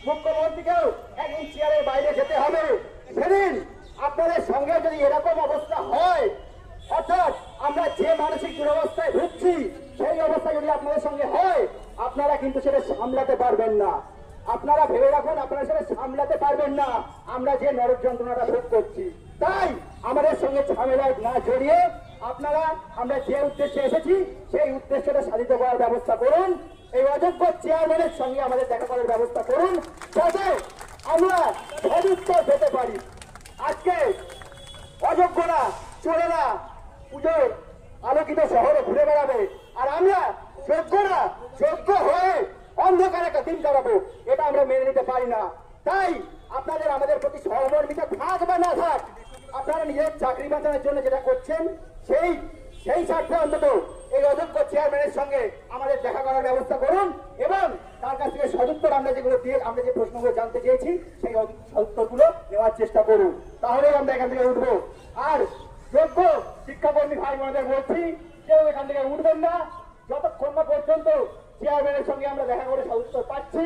মুখ্যমন্ত্রীকেও একদিন চেয়ারের বাইরে যেতে হবে। সেদিন আপনাদের সঙ্গে যদি এরকম অবস্থা হয়, অর্থাৎ আমরা যে মানসিক দুরবস্থায় ভুগছি সেই অবস্থা যদি আপনাদের সঙ্গে হয়, আপনারা কিন্তু সেটা সামলাতে পারবেন না। আপনারা ভেবে রাখুন, আপনারা সেটা সামলাতে পারবেন না আমরা যে নরক যন্ত্রণাটা ভোগ করছি। তাই আমাদের সঙ্গে ঝামেলায় না জড়িয়ে আপনারা আমরা যে উদ্দেশ্যে এসেছি সেই উদ্দেশ্যটা সাধিত করার ব্যবস্থা করুন। এই অযোগ্য চেয়ারম্যানের সঙ্গে আমাদের দেখা করার ব্যবস্থা করুন, যাতে আমরা সদুত্তর পেতে পারি। আজকে অযোগ্যরা চোরেরা পুজোর আলোকিত শহরে ঘুরে বেড়াবে, আর আমরা যোগ্যরা যোগ্য হয়ে অন্ধকারে একটা দিন কাটাবো, এটা আমরা মেনে নিতে পারি না। তাই আপনাদের আমাদের প্রতি সহমর্মিতা থাক বা না থাক, আপনারা নিজের চাকরি বাঁচানোর জন্য যেটা করছেন সেই স্বার্থে অন্তত এই অযোগ্য চেয়ারম্যানের সঙ্গে আমাদের দেখা করার ব্যবস্থা করুন, এবং তার কাছ থেকে সদুত্তর আমরা যেগুলো দিয়ে আমরা যে প্রশ্নগুলো জানতে চেয়েছি সেই সদুত্তরগুলো নেওয়ার চেষ্টা করুন, তাহলেই আমরা এখান থেকে উঠবো। আর যোগ্য শিক্ষাকর্মী ভাই বোনদের বলছি, কেউ এখান থেকে উঠবেন না যতক্ষণ না পর্যন্ত চেয়ারম্যানের সঙ্গে আমরা দেখা করে সদুত্তর পাচ্ছি।